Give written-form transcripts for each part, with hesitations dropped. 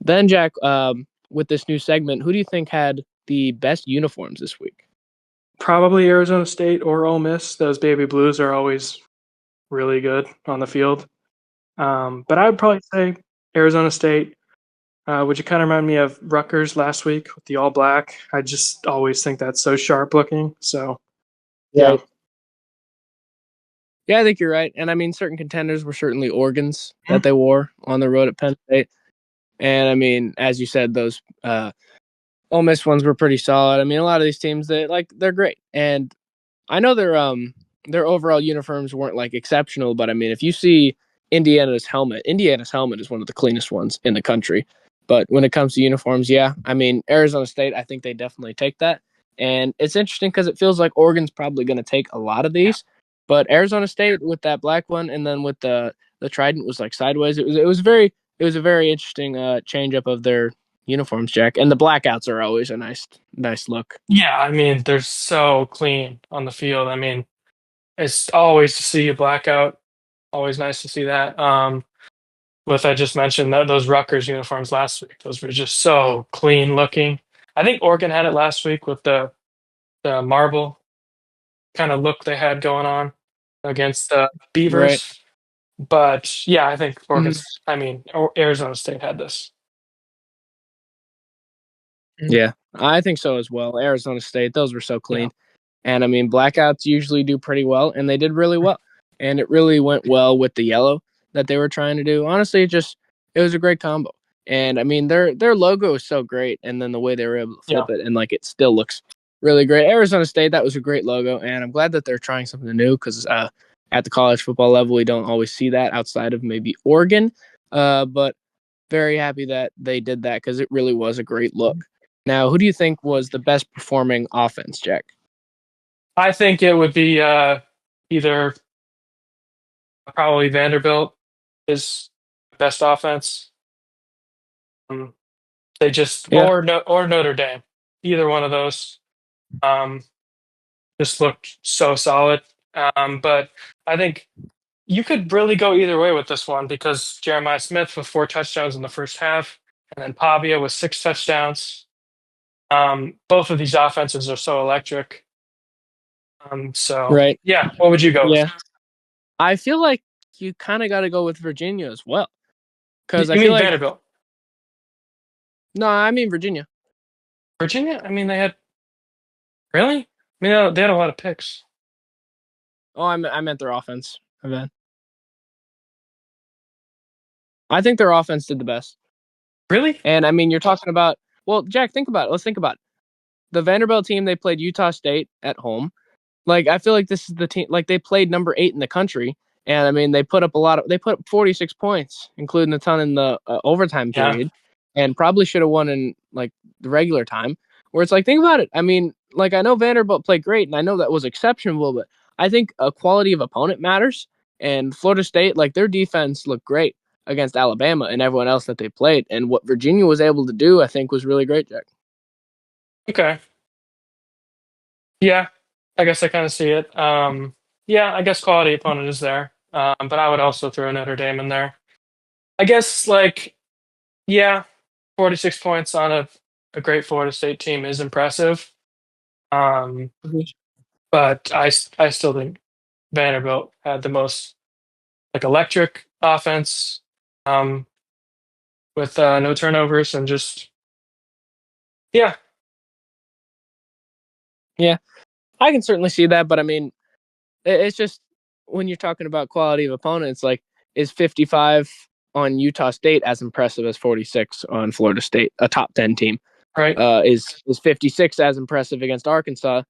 Then, Jack, with this new segment, who do you think had the best uniforms this week? Probably Arizona State or Ole Miss. Those baby blues are always really good on the field. But I would probably say Arizona State, which kind of remind me of Rutgers last week with the all black. I just always think that's so sharp looking. So, yeah. Right. Yeah, I think you're right. And I mean, certain contenders were certainly Oregon's that they wore on the road at Penn State. And I mean, as you said, those Ole Miss ones were pretty solid. I mean, a lot of these teams they're great. And I know their overall uniforms weren't like exceptional, but I mean, if you see Indiana's helmet is one of the cleanest ones in the country. But when it comes to uniforms, yeah, I mean, Arizona State, I think they definitely take that. And it's interesting because it feels like Oregon's probably going to take a lot of these, but Arizona State with that black one and then with the trident was like sideways. It was a very interesting change up of their uniforms, Jack. And the blackouts are always a nice look. Yeah, I mean, they're so clean on the field. I mean, it's always to see a blackout. Always nice to see that. With I just mentioned those Rutgers uniforms last week. Those were just so clean looking. I think Oregon had it last week with the marble kind of look they had going on against the Right. Beavers. But yeah, I think Mhm. Arizona State had this. Yeah, I think so as well. Arizona State, those were so Yeah. clean. And I mean, blackouts usually do pretty well, and they did really well. And it really went well with the yellow that they were trying to do. Honestly, it was a great combo. And I mean, their logo is so great, and then the way they were able to Yeah. flip it, and like it still looks really great. Arizona State, that was a great logo, and I'm glad that they're trying something new because at the college football level, we don't always see that outside of maybe Oregon. But very happy that they did that because it really was a great look. Now, who do you think was the best performing offense, Jack? I think it would be either probably Vanderbilt is best offense. Um, they just Yeah, or Notre Dame. Either one of those just looked so solid. But I think you could really go either way with this one because Jeremiah Smith with 4 touchdowns in the first half, and then Pavia with 6 touchdowns. Both of these offenses are so electric. So right. yeah, what would you go with? Yeah. I feel like you kind of got to go with Virginia as well. Because I You feel mean like, Vanderbilt? no, I mean Virginia. Virginia? I mean, they had really? I mean, they had a lot of picks. Oh, I meant their offense. I think their offense did the best. Really? And I mean, you're talking about, well, Jack, think about it. Let's think about it. The Vanderbilt team, they played Utah State at home. Like, I feel like this is the team, like, they played number 8 in the country. And I mean, they put up 46 points, including a ton in the overtime Yeah. period, and probably should have won in like the regular time. Where it's like, think about it. I mean, like, I know Vanderbilt played great, and I know that was exceptional, but I think a quality of opponent matters. And Florida State, like, their defense looked great against Alabama and everyone else that they played. And what Virginia was able to do, I think, was really great, Jack. Okay. Yeah. I guess I kind of see it. Yeah, I guess quality opponent is there. But I would also throw Notre Dame in there. I guess yeah, 46 points on a great Florida State team is impressive. Um, but I still think Vanderbilt had the most electric offense um, with no turnovers and just yeah. Yeah, I can certainly see that, but I mean, it's just when you're talking about quality of opponents, like, is 55 on Utah State as impressive as 46 on Florida State, a top 10 team? Right. Is 56 as impressive against Arkansas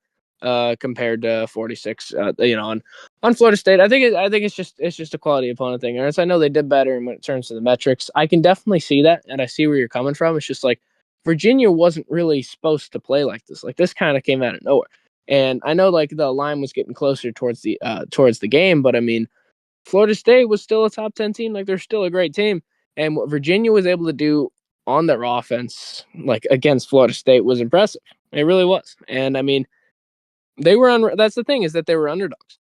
compared to 46? On Florida State, I think it's just a quality opponent thing. And I know they did better when it turns to the metrics. I can definitely see that, and I see where you're coming from. It's just like Virginia wasn't really supposed to play like this. Like, this kind of came out of nowhere. And I know, like, the line was getting closer towards the game, but I mean, Florida State was still a top 10 team. Like, they're still a great team. And what Virginia was able to do on their offense, like, against Florida State, was impressive. It really was. And I mean, that's the thing, is that they were underdogs.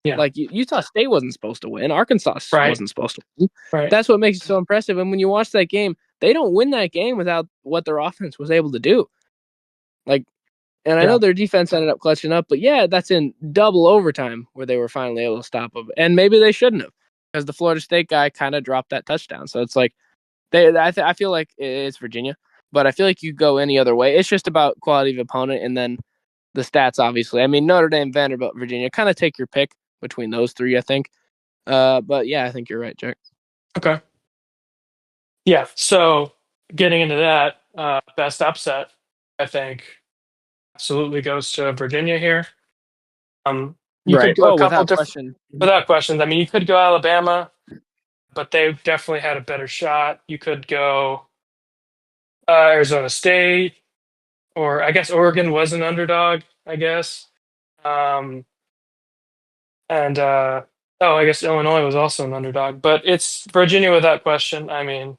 Yeah. Like, Utah State wasn't supposed to win. Arkansas Right. wasn't supposed to win. Right. That's what makes it so impressive. And when you watch that game, they don't win that game without what their offense was able to do. Like, and I Yeah. know their defense ended up clutching up, but yeah, that's in double overtime where they were finally able to stop them. And maybe they shouldn't have, because the Florida State guy kind of dropped that touchdown. So it's like I feel like it's Virginia, but I feel like you go any other way. It's just about quality of opponent and then the stats, obviously. I mean, Notre Dame, Vanderbilt, Virginia, kind of take your pick between those three, I think. But yeah, I think you're right, Jack. Okay. Yeah. So getting into that, best upset, I think absolutely goes to Virginia here. You could Right. go a Oh, couple without different question. without questions. I mean, you could go Alabama, but they definitely had a better shot. You could go Arizona State, or I guess Oregon was an underdog. I guess, um, and oh, I guess Illinois was also an underdog. But it's Virginia without question. I mean,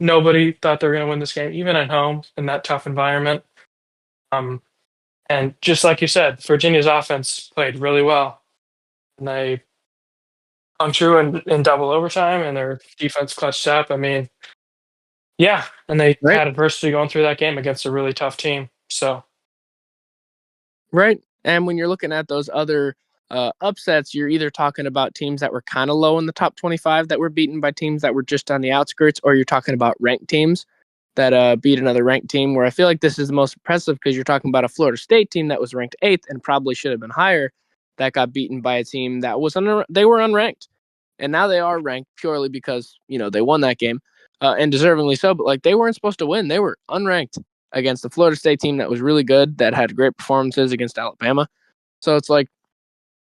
nobody thought they were going to win this game, even at home in that tough environment. Um, and just like you said, Virginia's offense played really well, and they hung true in double overtime, and their defense clutched up. I mean, yeah, and they Right. had adversity going through that game against a really tough team. So Right. And when you're looking at those other upsets, you're either talking about teams that were kind of low in the top 25 that were beaten by teams that were just on the outskirts, or you're talking about ranked teams that beat another ranked team. Where I feel like this is the most impressive because you're talking about a Florida State team that was ranked eighth and probably should have been higher, that got beaten by a team that was they were unranked, and now they are ranked purely because they won that game, and deservingly so. But like, they weren't supposed to win; they were unranked against the Florida State team that was really good, that had great performances against Alabama. So it's like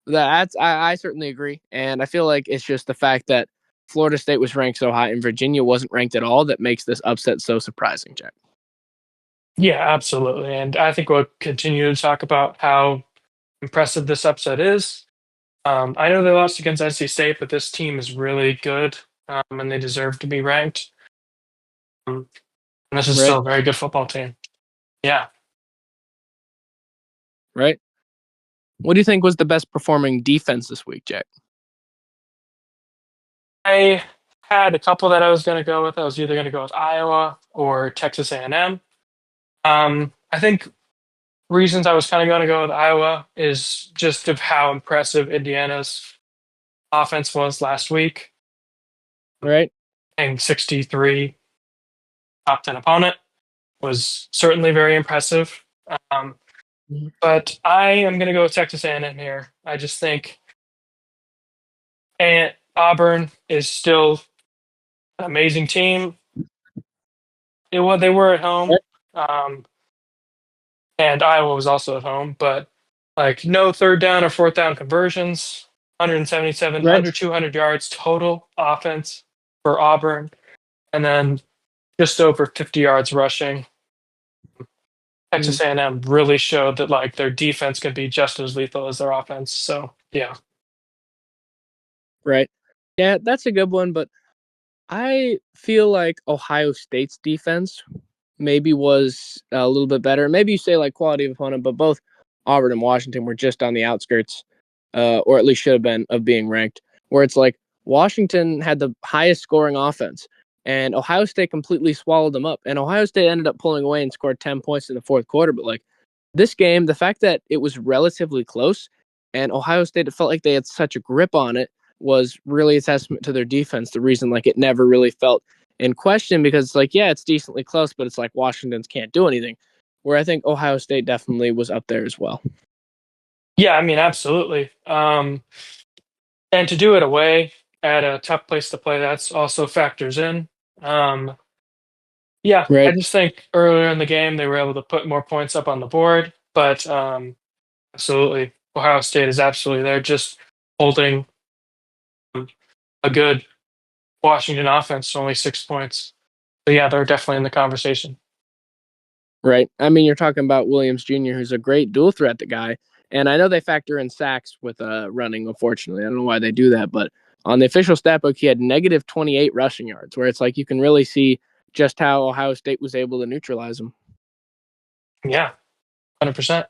I certainly agree, and I feel like it's just the fact that Florida State was ranked so high and Virginia wasn't ranked at all that makes this upset so surprising, Jack. yeah, absolutely. And I think we'll continue to talk about how impressive this upset is. I know they lost against NC State, but this team is really good, and they deserve to be ranked. Um, and this is Right, still a very good football team. Yeah. right. What do you think was the best performing defense this week, Jack? I had a couple that I was going to go with. I was either going to go with Iowa or Texas A&M. I think reasons I was kind of going to go with Iowa is just of how impressive Indiana's offense was last week, Right. and 63 top 10 opponent was certainly very impressive. Um, Mhm. but I am going to go with Texas A&M here. I just think Auburn is still an amazing team. They were at home, Right. um, and Iowa was also at home, but like no third down or fourth down conversions, 177 Right. under 200 yards total offense for Auburn, and then just over 50 yards rushing. Mhm. Texas A&M really showed that like their defense could be just as lethal as their offense. So yeah, Right. Yeah, that's a good one, but I feel like Ohio State's defense maybe was a little bit better. Maybe you say like quality of opponent, but both Auburn and Washington were just on the outskirts, or at least should have been, of being ranked. Where it's like Washington had the highest scoring offense, and Ohio State completely swallowed them up. And Ohio State ended up pulling away and scored 10 points in the fourth quarter. But like, this game, the fact that it was relatively close, and Ohio State, it felt like they had such a grip on it, was really a testament to their defense. The reason like it never really felt in question, because it's like, yeah, it's decently close, but it's like Washington's can't do anything. Where I think Ohio State definitely was up there as well. yeah, I mean absolutely. And to do it away at a tough place to play, that's also factors in. Um, yeah, I Right. just think earlier in the game they were able to put more points up on the board, but absolutely, Ohio State is absolutely there, just holding a good Washington offense to only 6 points. So yeah, they're definitely in the conversation. Right. I mean, you're talking about Williams Jr., who's a great dual threat, the guy. And I know they factor in sacks with running, unfortunately. I don't know why they do that, but on the official stat book, he had negative 28 rushing yards, where it's like you can really see just how Ohio State was able to neutralize him. Yeah, 100%.